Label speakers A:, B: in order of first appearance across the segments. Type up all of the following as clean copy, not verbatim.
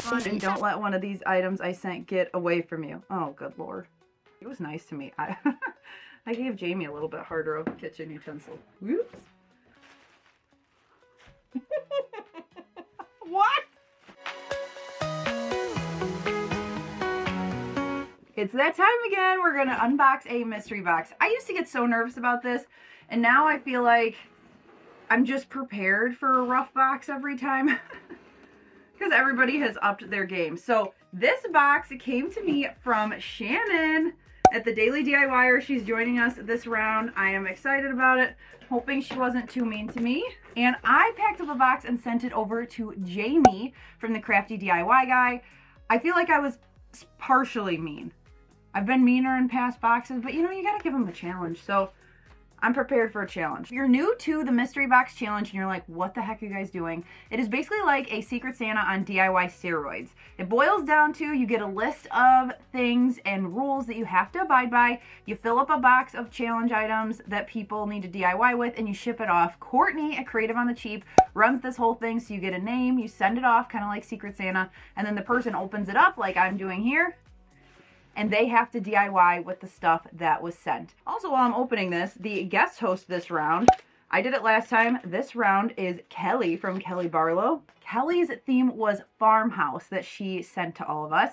A: And don't let one of these items I sent get away from you. Oh, good Lord. It was nice to me. I gave Jamie a little bit harder of a kitchen utensil. Whoops. What? It's that time again. We're going to unbox a mystery box. I used to get so nervous about this, and now I feel like I'm just prepared for a rough box every time because everybody has upped their game. So this box came to me from Shannon at the Daily DIYer. She's joining us this round. I am excited about it, hoping she wasn't too mean to me. And I packed up a box and sent it over to Jamie from the Crafty DIY Guy. I feel like I was partially mean. I've been meaner in past boxes, but you know, you gotta give them a challenge. So I'm prepared for a challenge. If you're new to the mystery box challenge and you're like, what the heck are you guys doing? It is basically like a Secret Santa on DIY steroids. It boils down to you get a list of things and rules that you have to abide by. You fill up a box of challenge items that people need to DIY with and you ship it off. Courtney at Creative on the Cheap runs this whole thing, so you get a name, you send it off kind of like Secret Santa, and then the person opens it up like I'm doing here, and they have to DIY with the stuff that was sent. Also, while I'm opening this, the guest host this round, I did it last time. This round is Kelly from Kelly Barlow. Kelly's theme was farmhouse that she sent to all of us.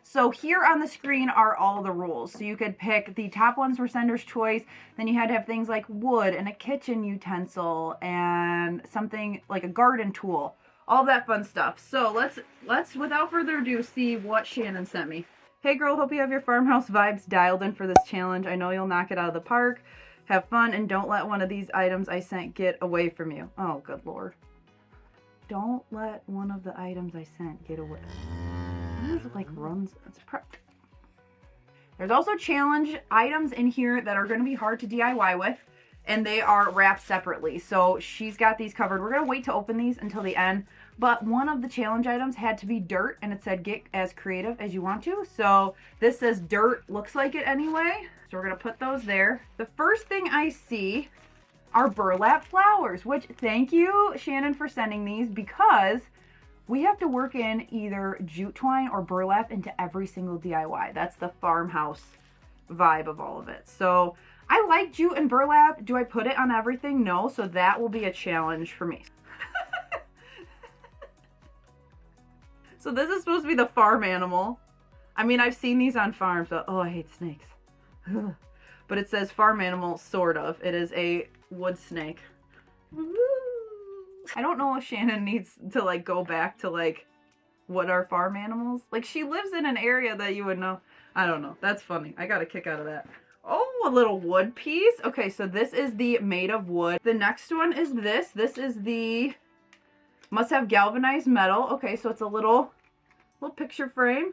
A: So here on the screen are all the rules. So you could pick, the top ones were sender's choice. Then you had to have things like wood and a kitchen utensil and something like a garden tool. All that fun stuff. So let's without further ado, see what Shannon sent me. Hey girl, hope you have your farmhouse vibes dialed in for this challenge. I know you'll knock it out of the park. Have fun and don't let one of these items I sent get away from you. Oh, good Lord. Don't let one of the items I sent get away. These like runs. There's also challenge items in here that are going to be hard to DIY with, and they are wrapped separately. So she's got these covered. We're going to wait to open these until the end. But one of the challenge items had to be dirt, and it said get as creative as you want to. So this says dirt, looks like it anyway. So we're going to put those there. The first thing I see are burlap flowers, which thank you, Shannon, for sending these, because we have to work in either jute twine or burlap into every single DIY. That's the farmhouse vibe of all of it. So I like jute and burlap. Do I put it on everything? No. So that will be a challenge for me. So this is supposed to be the farm animal. I mean, I've seen these on farms, but oh, I hate snakes. But it says farm animal, sort of. It is a wood snake. I don't know if Shannon needs to like go back to like, what are farm animals? Like she lives in an area that you would know. I don't know. That's funny. I got a kick out of that. Oh, a little wood piece. Okay, so this is the made of wood. The next one is this. This is the must have galvanized metal. Okay, so it's a little picture frame.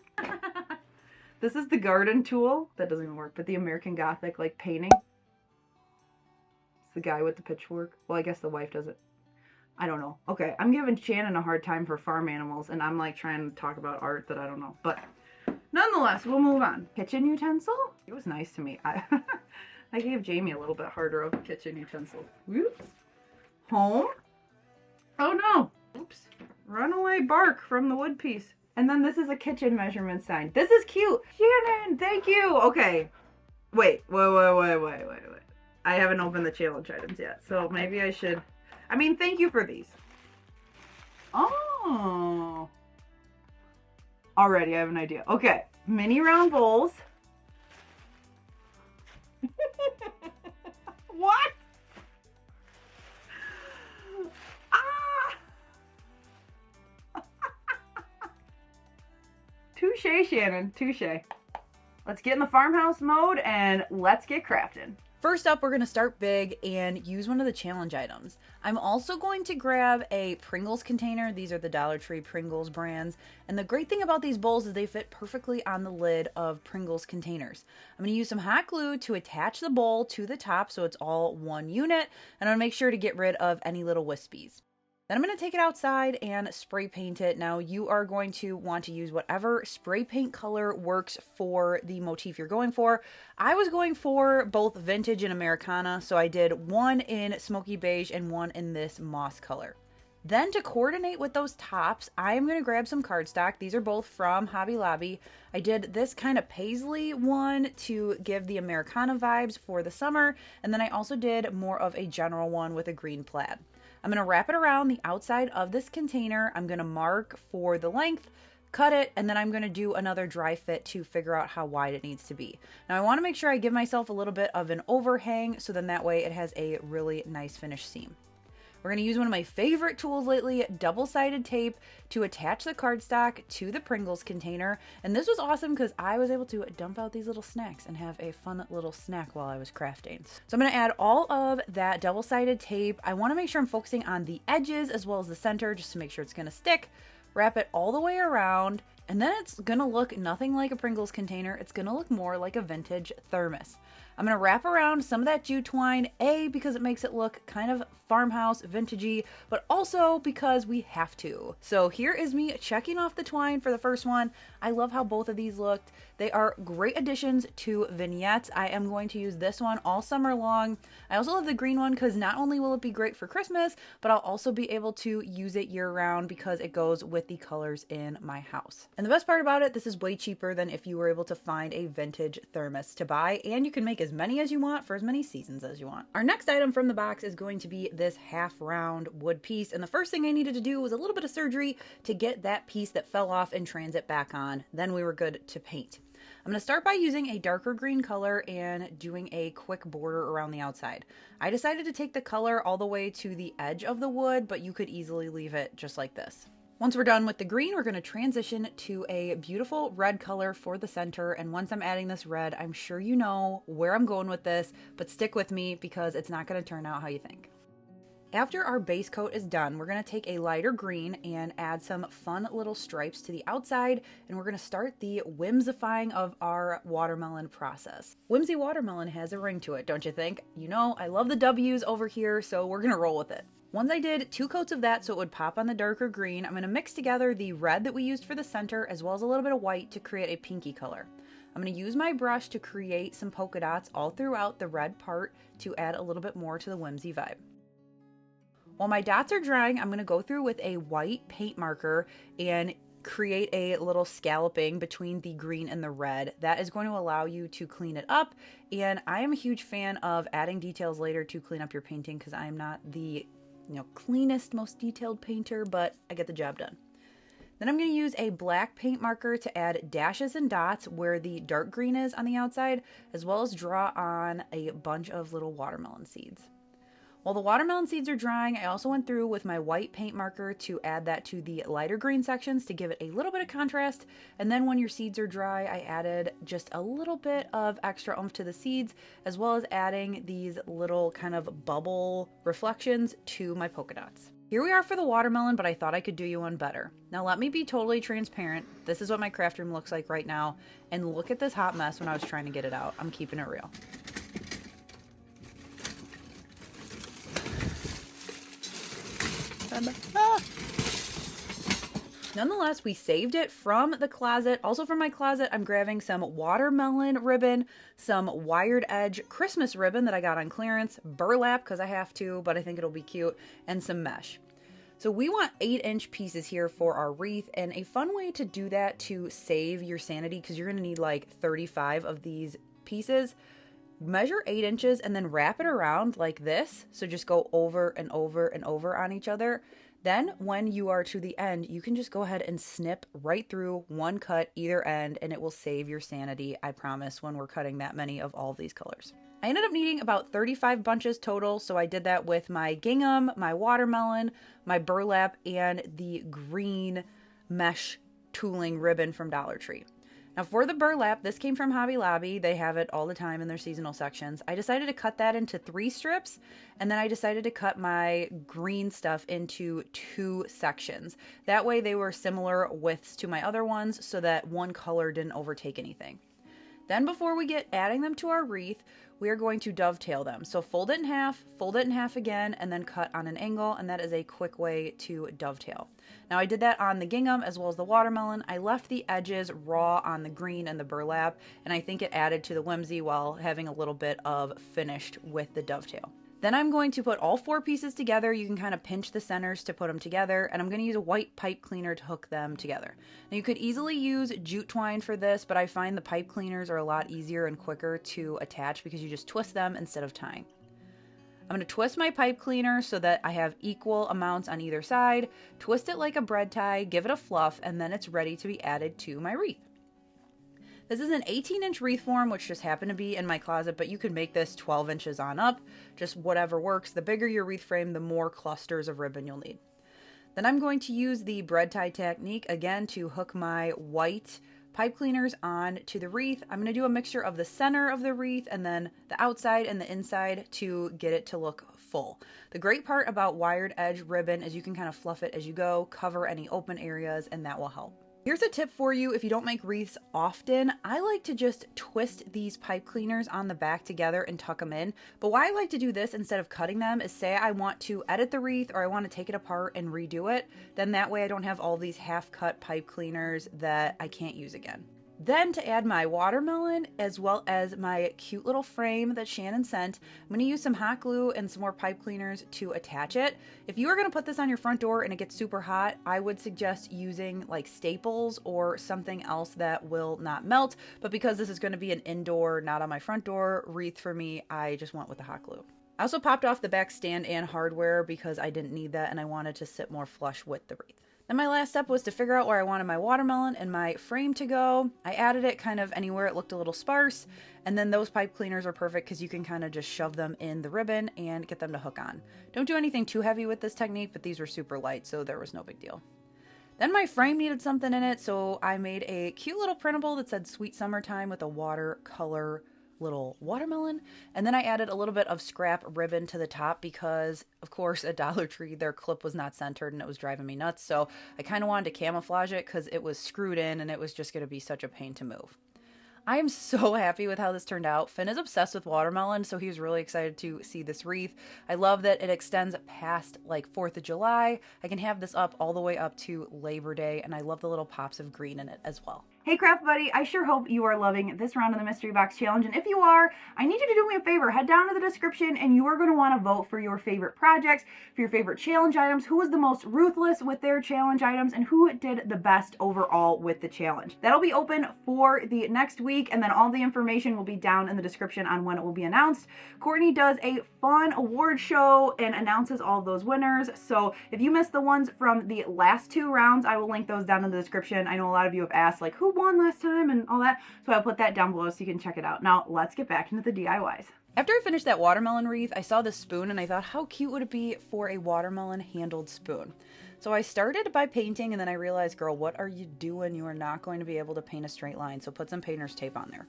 A: This is the garden tool. That doesn't even work, but the American Gothic like painting. It's the guy with the pitchfork. Well, I guess the wife does it. I don't know. Okay, I'm giving Shannon a hard time for farm animals, and I'm like trying to talk about art that I don't know. But nonetheless, we'll move on. Kitchen utensil. It was nice to me. I gave Jamie a little bit harder of a kitchen utensil. Whoops. Home. Oh no. Oops. Runaway bark from the wood piece. And then this is a kitchen measurement sign. This is cute. Shannon, thank you. Okay. Wait. I haven't opened the challenge items yet. So maybe I should. I mean, thank you for these. Oh. Already, I have an idea. Okay. Mini round bowls. What? Touche, Shannon. Touche. Let's get in the farmhouse mode and let's get crafting. First up, we're going to start big and use one of the challenge items. I'm also going to grab a Pringles container. These are the Dollar Tree Pringles brands. And the great thing about these bowls is they fit perfectly on the lid of Pringles containers. I'm going to use some hot glue to attach the bowl to the top so it's all one unit. And I'm going to make sure to get rid of any little wispies. Then I'm going to take it outside and spray paint it. Now you are going to want to use whatever spray paint color works for the motif you're going for. I was going for both vintage and Americana, so I did one in smoky beige and one in this moss color. Then to coordinate with those tops, I am going to grab some cardstock. These are both from Hobby Lobby. I did this kind of paisley one to give the Americana vibes for the summer, and then I also did more of a general one with a green plaid. I'm going to wrap it around the outside of this container. I'm going to mark for the length, cut it, and then I'm going to do another dry fit to figure out how wide it needs to be. Now I want to make sure I give myself a little bit of an overhang so then that way it has a really nice finished seam. We're going to use one of my favorite tools lately, double-sided tape, to attach the cardstock to the Pringles container. And this was awesome because I was able to dump out these little snacks and have a fun little snack while I was crafting. So I'm going to add all of that double-sided tape. I want to make sure I'm focusing on the edges as well as the center just to make sure it's going to stick. Wrap it all the way around, and then it's going to look nothing like a Pringles container. It's going to look more like a vintage thermos. I'm going to wrap around some of that jute twine, because it makes it look kind of farmhouse vintagey, but also because we have to. So here is me checking off the twine for the first one. I love how both of these looked. They are great additions to vignettes. I am going to use this one all summer long. I also love the green one because not only will it be great for Christmas, but I'll also be able to use it year round because it goes with the colors in my house. And the best part about it, this is way cheaper than if you were able to find a vintage thermos to buy, and you can make as many as you want for as many seasons as you want. Our next item from the box is going to be this half round wood piece, and the first thing I needed to do was a little bit of surgery to get that piece that fell off in transit back on. Then we were good to paint. I'm going to start by using a darker green color and doing a quick border around the outside. I decided to take the color all the way to the edge of the wood, but you could easily leave it just like this. Once we're done with the green, we're going to transition to a beautiful red color for the center. And once I'm adding this red, I'm sure you know where I'm going with this, but stick with me because it's not going to turn out how you think. After our base coat is done, we're going to take a lighter green and add some fun little stripes to the outside, and we're going to start the whimsifying of our watermelon process. Whimsy watermelon has a ring to it, don't you think? You know, I love the W's over here, so we're going to roll with it. Once I did 2 coats of that so it would pop on the darker green, I'm going to mix together the red that we used for the center as well as a little bit of white to create a pinky color. I'm going to use my brush to create some polka dots all throughout the red part to add a little bit more to the whimsy vibe. While my dots are drying, I'm going to go through with a white paint marker and create a little scalloping between the green and the red. That is going to allow you to clean it up, and I am a huge fan of adding details later to clean up your painting because I am not the cleanest, most detailed painter, but I get the job done. Then I'm going to use a black paint marker to add dashes and dots where the dark green is on the outside, as well as draw on a bunch of little watermelon seeds. While the watermelon seeds are drying, I also went through with my white paint marker to add that to the lighter green sections to give it a little bit of contrast. And then when your seeds are dry, I added just a little bit of extra oomph to the seeds, as well as adding these little kind of bubble reflections to my polka dots. Here we are for the watermelon, but I thought I could do you one better. Now let me be totally transparent. This is what my craft room looks like right now. And look at this hot mess when I was trying to get it out. I'm keeping it real. Nonetheless, we saved it from the closet. Also from my closet, I'm grabbing some watermelon ribbon, some wired edge Christmas ribbon that I got on clearance, burlap because I have to, but I think it'll be cute, and some mesh. So we want 8-inch pieces here for our wreath, and a fun way to do that to save your sanity, because you're going to need like 35 of these pieces, measure 8 inches and then wrap it around like this. So just go over and over and over on each other. Then when you are to the end, you can just go ahead and snip right through, one cut either end, and it will save your sanity, I promise, when we're cutting that many of all of these colors. I ended up needing about 35 bunches total, so I did that with my gingham, my watermelon, my burlap, and the green mesh tooling ribbon from Dollar Tree. Now for the burlap, this came from Hobby Lobby. They have it all the time in their seasonal sections. I decided to cut that into 3 strips, and then I decided to cut my green stuff into 2 sections. That way they were similar widths to my other ones so that one color didn't overtake anything. Then before we get adding them to our wreath, we are going to dovetail them. So fold it in half again, and then cut on an angle, and that is a quick way to dovetail. Now I did that on the gingham as well as the watermelon. I left the edges raw on the green and the burlap, and I think it added to the whimsy while having a little bit of finished with the dovetail. Then I'm going to put all 4 pieces together. You can kind of pinch the centers to put them together, and I'm going to use a white pipe cleaner to hook them together. Now you could easily use jute twine for this, but I find the pipe cleaners are a lot easier and quicker to attach because you just twist them instead of tying. I'm going to twist my pipe cleaner so that I have equal amounts on either side, twist it like a bread tie, give it a fluff, and then it's ready to be added to my wreath. This is an 18-inch wreath form, which just happened to be in my closet, but you could make this 12 inches on up, just whatever works. The bigger your wreath frame, the more clusters of ribbon you'll need. Then I'm going to use the bread tie technique again to hook my white pipe cleaners on to the wreath. I'm going to do a mixture of the center of the wreath and then the outside and the inside to get it to look full. The great part about wired edge ribbon is you can kind of fluff it as you go, cover any open areas, and that will help. Here's a tip for you if you don't make wreaths often. I like to just twist these pipe cleaners on the back together and tuck them in. But why I like to do this instead of cutting them is, say I want to edit the wreath or I want to take it apart and redo it, then that way I don't have all these half-cut pipe cleaners that I can't use again. Then to add my watermelon as well as my cute little frame that Shannon sent, I'm going to use some hot glue and some more pipe cleaners to attach it. If you are going to put this on your front door and it gets super hot, I would suggest using like staples or something else that will not melt. But because this is going to be an indoor, not on my front door wreath for me, I just went with the hot glue. I also popped off the back stand and hardware because I didn't need that and I wanted to sit more flush with the wreath. Then my last step was to figure out where I wanted my watermelon and my frame to go. I added it kind of anywhere it looked a little sparse, and then those pipe cleaners are perfect because you can kind of just shove them in the ribbon and get them to hook on. Don't do anything too heavy with this technique, but these were super light, so there was no big deal. Then my frame needed something in it, so I made a cute little printable that said Sweet Summertime with a watercolor little watermelon, and then I added a little bit of scrap ribbon to the top because of course at Dollar Tree their clip was not centered and it was driving me nuts, so I kind of wanted to camouflage it because it was screwed in and it was just going to be such a pain to move. I am so happy with how this turned out. Finn is obsessed with watermelon, so he was really excited to see this wreath. I love that it extends past like 4th of July. I can have this up all the way up to Labor Day, and I love the little pops of green in it as well. Hey Craft Buddy, I sure hope you are loving this round of the Mystery Box Challenge, and if you are, I need you to do me a favor. Head down to the description and you are going to want to vote for your favorite projects, for your favorite challenge items, who was the most ruthless with their challenge items, and who did the best overall with the challenge. That'll be open for the next week, and then all the information will be down in the description on when it will be announced. Courtney does a fun award show and announces all of those winners, so if you missed the ones from the last 2 rounds, I will link those down in the description. I know a lot of you have asked, like, who won last time and all that, so I'll put that down below so you can check it out. Now let's get back into the DIYs. After I finished that watermelon wreath, I saw this spoon and I thought, how cute would it be for a watermelon handled spoon? So I started by painting, and then I realized, girl, what are you doing? You are not going to be able to paint a straight line, so put some painter's tape on there.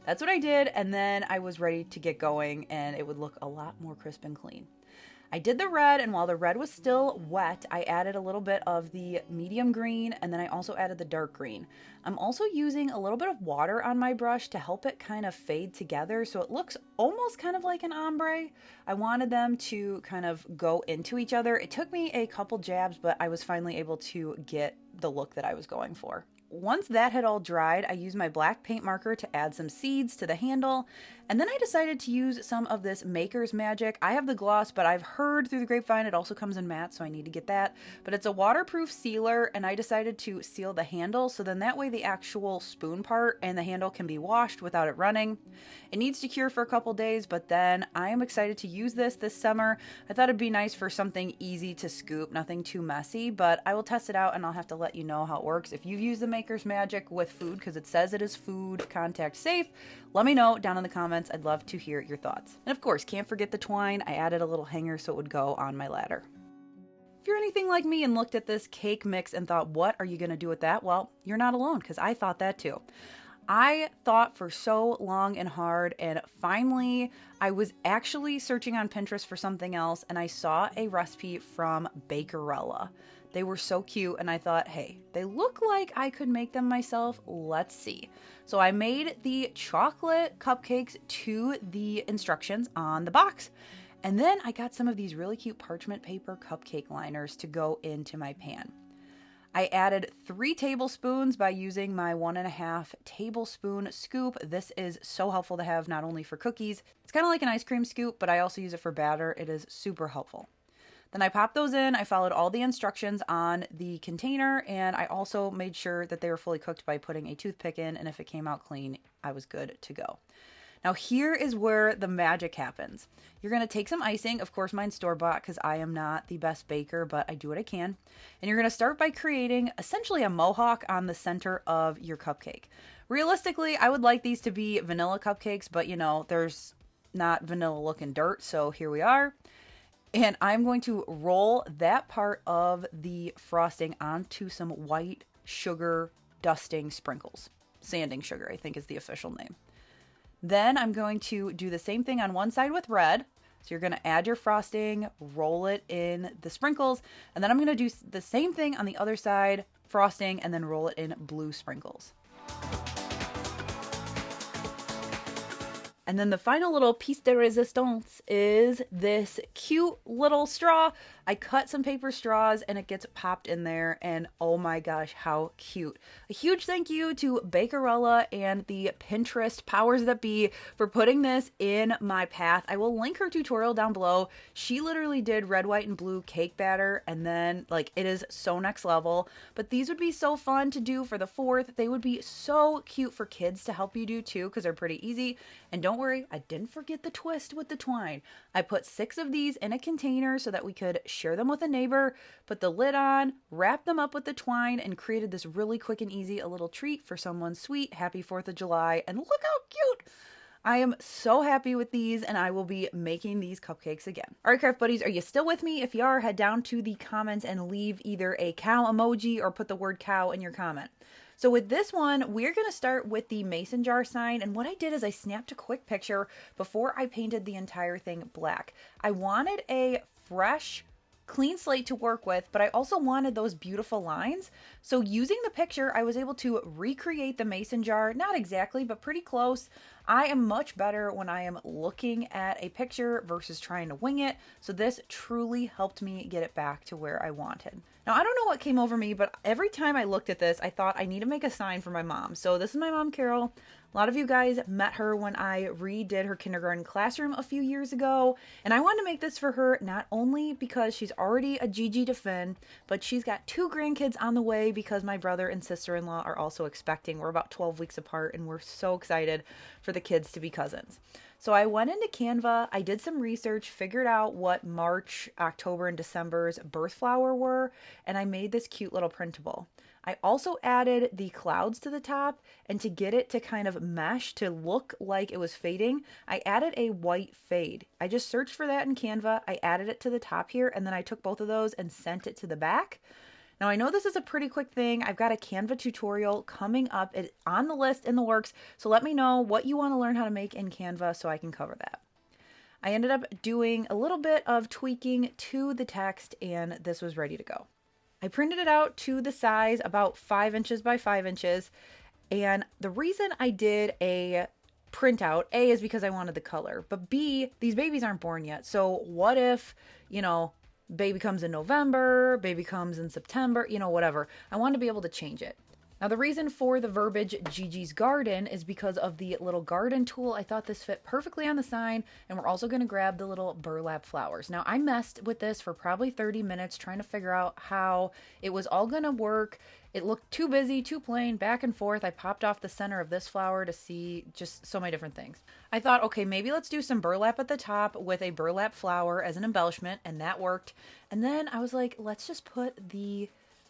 A: That's what I did, and then I was ready to get going and it would look a lot more crisp and clean. I did the red, and while the red was still wet, I added a little bit of the medium green, and then I also added the dark green. I'm also using a little bit of water on my brush to help it kind of fade together so it looks almost kind of like an ombre. I wanted them to kind of go into each other. It took me a couple jabs, but I was finally able to get the look that I was going for. Once that had all dried, I used my black paint marker to add some seeds to the handle, and then I decided to use some of this Maker's Magic. I have the gloss, but I've heard through the grapevine it also comes in matte, so I need to get that. But it's a waterproof sealer, and I decided to seal the handle, so then that way the actual spoon part and the handle can be washed without it running. It needs to cure for a couple days, but then I am excited to use this summer. I thought it'd be nice for something easy to scoop, nothing too messy, but I will test it out and I'll have to let you know how it works. If you've used the Maker's Magic with food, because it says it is food contact safe, let me know down in the comments. I'd love to hear your thoughts. And of course, can't forget the twine. I added a little hanger so it would go on my ladder. If you're anything like me and looked at this cake mix and thought, what are you going to do with that? Well, you're not alone, because I thought that too. I thought for so long and hard, and finally I was actually searching on Pinterest for something else, and I saw a recipe from Bakerella. They were so cute, and I thought, hey, they look like I could make them myself. Let's see. So I made the chocolate cupcakes to the instructions on the box. And then I got some of these really cute parchment paper cupcake liners to go into my pan. I added 3 tablespoons by using my 1.5 tablespoon scoop. This is so helpful to have not only for cookies, it's kind of like an ice cream scoop, but I also use it for batter. It is super helpful. Then I popped those in. I followed all the instructions on the container, and I also made sure that they were fully cooked by putting a toothpick in, and if it came out clean, I was good to go. Now here is where the magic happens. You're going to take some icing. Of course, mine's store-bought because I am not the best baker, but I do what I can. And you're going to start by creating essentially a mohawk on the center of your cupcake. Realistically, I would like these to be vanilla cupcakes, but you know, there's not vanilla looking dirt, so here we are. And I'm going to roll that part of the frosting onto some white sugar dusting sprinkles. Sanding sugar, I think is the official name. Then I'm going to do the same thing on one side with red. So you're going to add your frosting, roll it in the sprinkles, and then I'm going to do the same thing on the other side, frosting, and then roll it in blue sprinkles. And then the final little piece de resistance is this cute little straw. I cut some paper straws and it gets popped in there, and oh my gosh, how cute. A huge thank you to Bakerella and the Pinterest powers that be for putting this in my path. I will link her tutorial down below. She literally did red, white, and blue cake batter, and then like it is so next level. But these would be so fun to do for the 4th. They would be so cute for kids to help you do too, because they're pretty easy. And don't worry, I didn't forget the twist with the twine. I put 6 of these in a container so that we could share them with a neighbor, put the lid on, wrap them up with the twine, and created this really quick and easy a little treat for someone sweet. Happy 4th of July, and look how cute! I am so happy with these, and I will be making these cupcakes again. All right, craft buddies, are you still with me? If you are, head down to the comments and leave either a cow emoji or put the word cow in your comment. So with this one, we're going to start with the mason jar sign, and what I did is I snapped a quick picture before I painted the entire thing black. I wanted a fresh, clean slate to work with, but I also wanted those beautiful lines. So using the picture, I was able to recreate the mason jar, not exactly, but pretty close. I am much better when I am looking at a picture versus trying to wing it. So this truly helped me get it back to where I wanted. Now, I don't know what came over me, but every time I looked at this, I thought I need to make a sign for my mom. So this is my mom, Carol. A lot of you guys met her when I redid her kindergarten classroom a few years ago, and I wanted to make this for her not only because she's already a Gigi to Finn, but she's got 2 grandkids on the way because my brother and sister-in-law are also expecting. We're about 12 weeks apart, and we're so excited for the kids to be cousins. So I went into Canva, I did some research, figured out what March, October, and December's birth flower were, and I made this cute little printable. I also added the clouds to the top, and to get it to kind of mesh to look like it was fading, I added a white fade. I just searched for that in Canva, I added it to the top here, and then I took both of those and sent it to the back. Now I know this is a pretty quick thing. I've got a Canva tutorial coming up on the list in the works, so let me know what you want to learn how to make in Canva so I can cover that. I ended up doing a little bit of tweaking to the text, and this was ready to go. I printed it out to the size about 5 inches by 5 inches, and the reason I did a printout, A, is because I wanted the color, but B, these babies aren't born yet, so what if, you know, baby comes in November, baby comes in September, you know, whatever. I wanted to be able to change it. Now the reason for the verbiage Gigi's Garden is because of the little garden tool. I thought this fit perfectly on the sign, and we're also going to grab the little burlap flowers. Now I messed with this for probably 30 minutes trying to figure out how it was all going to work. It looked too busy, too plain, back and forth. I popped off the center of this flower to see just so many different things. I thought, okay, maybe let's do some burlap at the top with a burlap flower as an embellishment, and that worked. And then I was like, let's just put the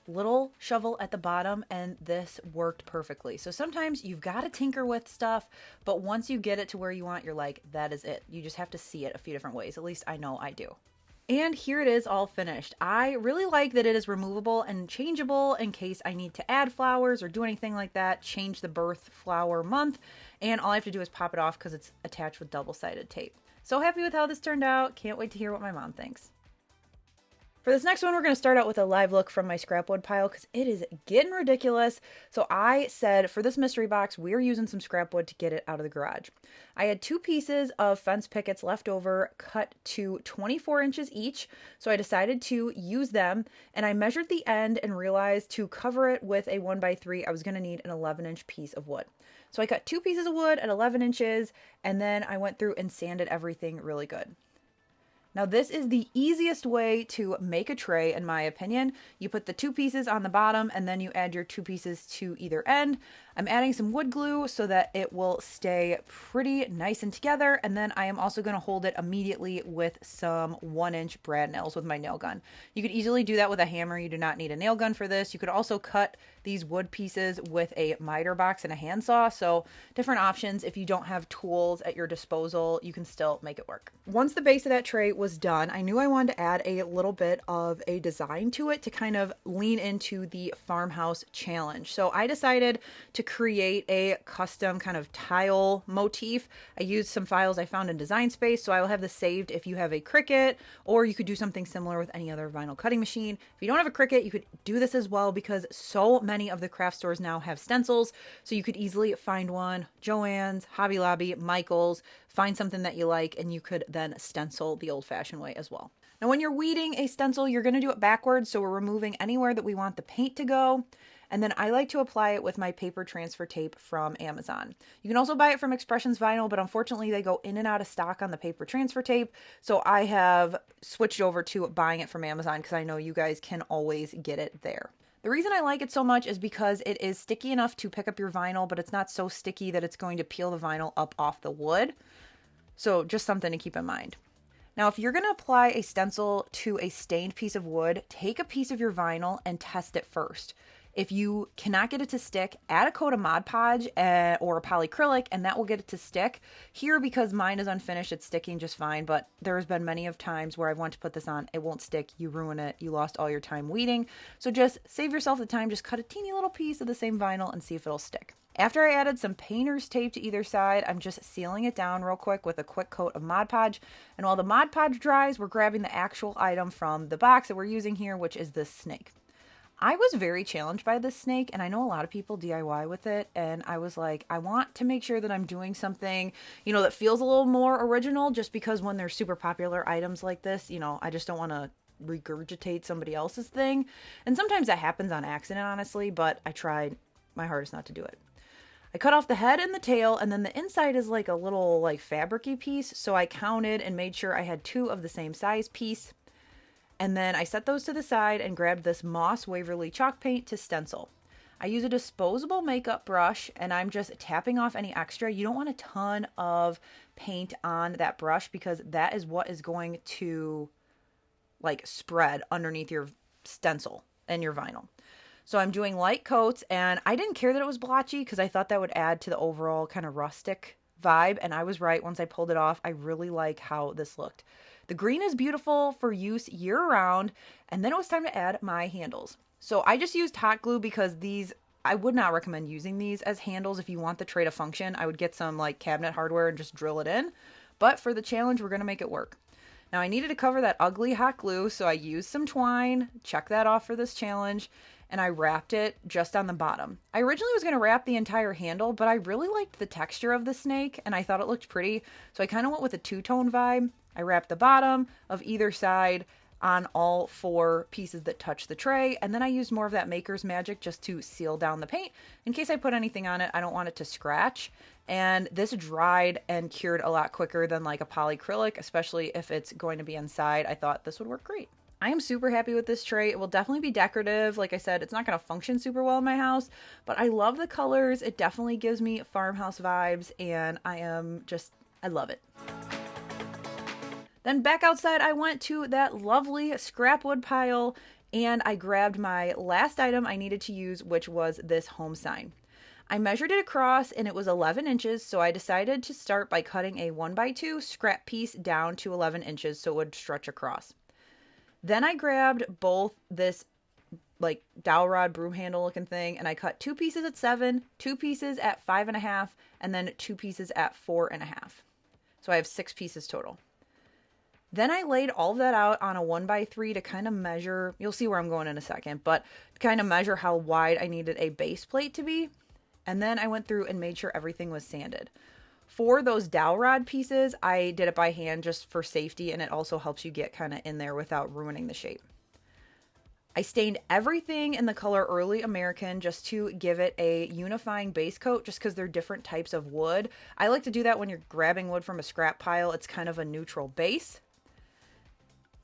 A: little shovel at the bottom, and this worked perfectly. So sometimes you've got to tinker with stuff, but once you get it to where you want, you're like, that is it. You just have to see it a few different ways. At least I know I do. And here it is all finished. I really like that it is removable and changeable in case I need to add flowers or do anything like that, change the birth flower month, and all I have to do is pop it off because it's attached with double-sided tape. So happy with how this turned out. Can't wait to hear what my mom thinks. For this next one, we're going to start out with a live look from my scrap wood pile because it is getting ridiculous. So I said for this mystery box, we're using some scrap wood to get it out of the garage. I had 2 pieces of fence pickets left over, cut to 24 inches each. So I decided to use them, and I measured the end and realized to cover it with a 1x3, I was going to need an 11-inch piece of wood. So I cut 2 pieces of wood at 11 inches, and then I went through and sanded everything really good. Now this is the easiest way to make a tray in my opinion. You put the 2 pieces on the bottom and then you add your 2 pieces to either end. I'm adding some wood glue so that it will stay pretty nice and together, and then I am also going to hold it immediately with some 1-inch brad nails with my nail gun. You could easily do that with a hammer. You do not need a nail gun for this. You could also cut these wood pieces with a miter box and a handsaw, so different options. If you don't have tools at your disposal, you can still make it work. Once the base of that tray was done, I knew I wanted to add a little bit of a design to it to kind of lean into the farmhouse challenge. So I decided to create a custom kind of tile motif. I used some files I found in Design Space, so I will have this saved if you have a Cricut, or you could do something similar with any other vinyl cutting machine. If you don't have a Cricut, you could do this as well because so many of the craft stores now have stencils, so you could easily find one, Joann's, Hobby Lobby, Michael's, find something that you like, and you could then stencil the old-fashioned way as well. Now when you're weeding a stencil, you're going to do it backwards, so we're removing anywhere that we want the paint to go. And then I like to apply it with my paper transfer tape from Amazon. You can also buy it from Expressions Vinyl, but unfortunately they go in and out of stock on the paper transfer tape. So I have switched over to buying it from Amazon because I know you guys can always get it there. The reason I like it so much is because it is sticky enough to pick up your vinyl, but it's not so sticky that it's going to peel the vinyl up off the wood. So just something to keep in mind. Now, if you're going to apply a stencil to a stained piece of wood, take a piece of your vinyl and test it first. If you cannot get it to stick, add a coat of Mod Podge or a polyacrylic, and that will get it to stick. Here, because mine is unfinished, it's sticking just fine, but there's been many of times where I've wanted to put this on, it won't stick, you ruin it, you lost all your time weeding. So just save yourself the time, just cut a teeny little piece of the same vinyl and see if it'll stick. After I added some painter's tape to either side, I'm just sealing it down real quick with a quick coat of Mod Podge. And while the Mod Podge dries, we're grabbing the actual item from the box that we're using here, which is this snake. I was very challenged by this snake, and I know a lot of people DIY with it, and I was like, I want to make sure that I'm doing something, you know, that feels a little more original, just because when there's super popular items like this, you know, I just don't want to regurgitate somebody else's thing. And sometimes that happens on accident, honestly, but I tried my hardest not to do it. I cut off the head and the tail, and then the inside is like a little like fabric-y piece, so I counted and made sure I had 2 of the same size piece. And then I set those to the side and grabbed this Moss Waverly chalk paint to stencil. I use a disposable makeup brush, and I'm just tapping off any extra. You don't want a ton of paint on that brush because that is what is going to like spread underneath your stencil and your vinyl. So I'm doing light coats, and I didn't care that it was blotchy because I thought that would add to the overall kind of rustic vibe, and I was right. Once I pulled it off, I really like how this looked. The green is beautiful for use year-round, and then it was time to add my handles. So I just used hot glue because these, I would not recommend using these as handles. If you want the tray to function, I would get some like cabinet hardware and just drill it in. But for the challenge, we're going to make it work. Now I needed to cover that ugly hot glue, so I used some twine, check that off for this challenge, and I wrapped it just on the bottom. I originally was going to wrap the entire handle, but I really liked the texture of the snake, and I thought it looked pretty, so I kind of went with a two-tone vibe. I wrapped the bottom of either side on all 4 pieces that touch the tray, and then I used more of that Maker's Magic just to seal down the paint. In case I put anything on it, I don't want it to scratch, and this dried and cured a lot quicker than like a polyacrylic, especially if it's going to be inside. I thought this would work great. I am super happy with this tray. It will definitely be decorative. Like I said, it's not going to function super well in my house, but I love the colors. It definitely gives me farmhouse vibes, and I love it. Then back outside, I went to that lovely scrap wood pile, and I grabbed my last item I needed to use, which was this home sign. I measured it across, and it was 11 inches, so I decided to start by cutting a 1x2 scrap piece down to 11 inches so it would stretch across. Then I grabbed both this like dowel rod broom handle looking thing, and I cut 2 pieces at 7, 2 pieces at 5.5, and then 2 pieces at 4.5. So I have 6 pieces total. Then I laid all of that out on a 1x3 to kind of measure, you'll see where I'm going in a second, but to kind of measure how wide I needed a base plate to be. And then I went through and made sure everything was sanded. For those dowel rod pieces, I did it by hand just for safety, and it also helps you get kind of in there without ruining the shape. I stained everything in the color Early American just to give it a unifying base coat, just because they're different types of wood. I like to do that when you're grabbing wood from a scrap pile. It's kind of a neutral base.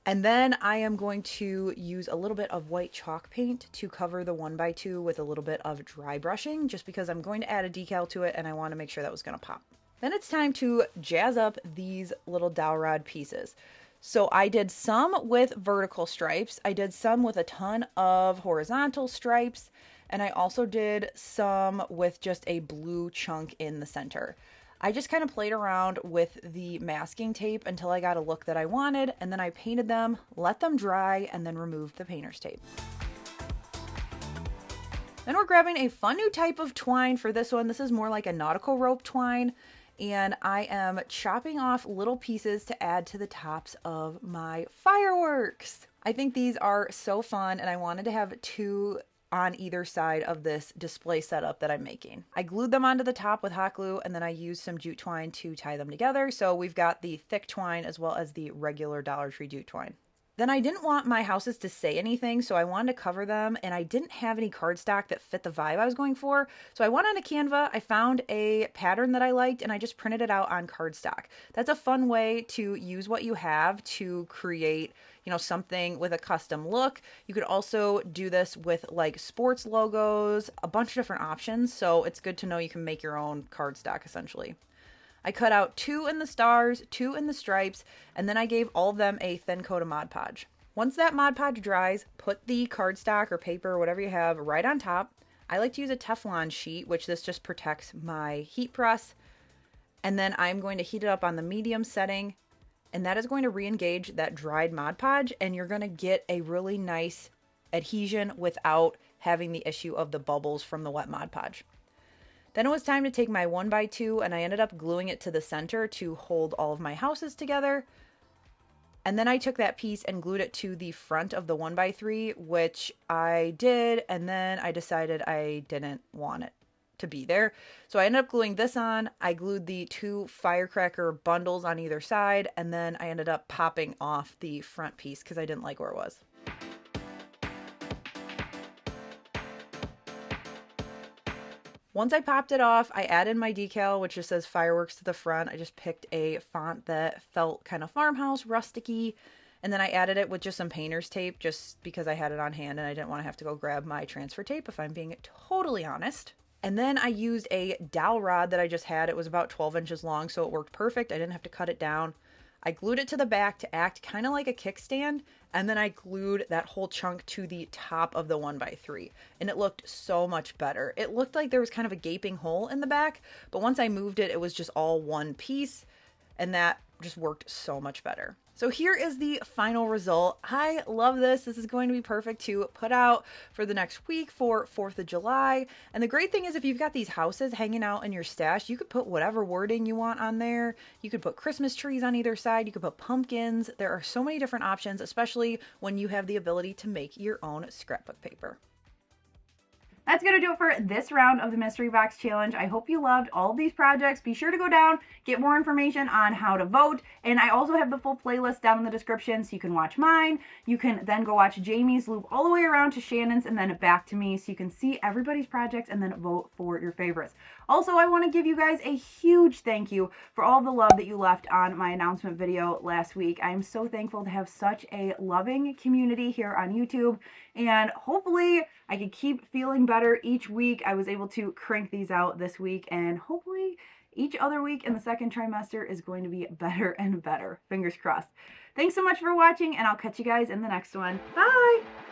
A: And then I am going to use a little bit of white chalk paint to cover the 1x2 with a little bit of dry brushing, just because I'm going to add a decal to it and I want to make sure that was going to pop. Then it's time to jazz up these little dowel rod pieces. So I did some with vertical stripes, I did some with a ton of horizontal stripes, and I also did some with just a blue chunk in the center. I just kind of played around with the masking tape until I got a look that I wanted, and then I painted them, let them dry, and then removed the painter's tape. Then we're grabbing a fun new type of twine for this one. This is more like a nautical rope twine. And I am chopping off little pieces to add to the tops of my fireworks. I think these are so fun, and I wanted to have two on either side of this display setup that I'm making. I glued them onto the top with hot glue, and then I used some jute twine to tie them together. So we've got the thick twine as well as the regular Dollar Tree jute twine. Then I didn't want my houses to say anything, so I wanted to cover them, and I didn't have any cardstock that fit the vibe I was going for. So I went on a Canva, I found a pattern that I liked, and I just printed it out on cardstock. That's a fun way to use what you have to create, something with a custom look. You could also do this with like sports logos, a bunch of different options, so it's good to know you can make your own cardstock essentially. I cut out 2 in the stars, 2 in the stripes, and then I gave all of them a thin coat of Mod Podge. Once that Mod Podge dries, put the cardstock or paper, or whatever you have, right on top. I like to use a Teflon sheet, which this just protects my heat press. And then I'm going to heat it up on the medium setting, and that is going to re-engage that dried Mod Podge, and you're going to get a really nice adhesion without having the issue of the bubbles from the wet Mod Podge. Then it was time to take my 1x2, and I ended up gluing it to the center to hold all of my houses together. And then I took that piece and glued it to the front of the 1x3, which I did, and then I decided I didn't want it to be there. So I ended up gluing this on. I glued the 2 firecracker bundles on either side, and then I ended up popping off the front piece because I didn't like where it was. Once I popped it off, I added my decal, which just says fireworks to the front. I just picked a font that felt kind of farmhouse, rusticy, and then I added it with just some painter's tape just because I had it on hand and I didn't want to have to go grab my transfer tape, if I'm being totally honest. And then I used a dowel rod that I just had. It was about 12 inches long, so it worked perfect. I didn't have to cut it down. I glued it to the back to act kind of like a kickstand, and then I glued that whole chunk to the top of the 1x3, and it looked so much better. It looked like there was kind of a gaping hole in the back, but once I moved it, it was just all one piece, and that just worked so much better. So here is the final result. I love this. This is going to be perfect to put out for the next week for 4th of July. And the great thing is if you've got these houses hanging out in your stash, you could put whatever wording you want on there. You could put Christmas trees on either side. You could put pumpkins. There are so many different options, especially when you have the ability to make your own scrapbook paper. That's going to do it for this round of the Mystery Box Challenge. I hope you loved all of these projects. Be sure to go down, get more information on how to vote. And I also have the full playlist down in the description so you can watch mine. You can then go watch Jamie's, loop all the way around to Shannon's, and then back to me so you can see everybody's projects and then vote for your favorites. Also, I want to give you guys a huge thank you for all the love that you left on my announcement video last week. I am so thankful to have such a loving community here on YouTube, and hopefully I can keep feeling better each week. I was able to crank these out this week, and hopefully each other week in the second trimester is going to be better and better. Fingers crossed. Thanks so much for watching, and I'll catch you guys in the next one. Bye!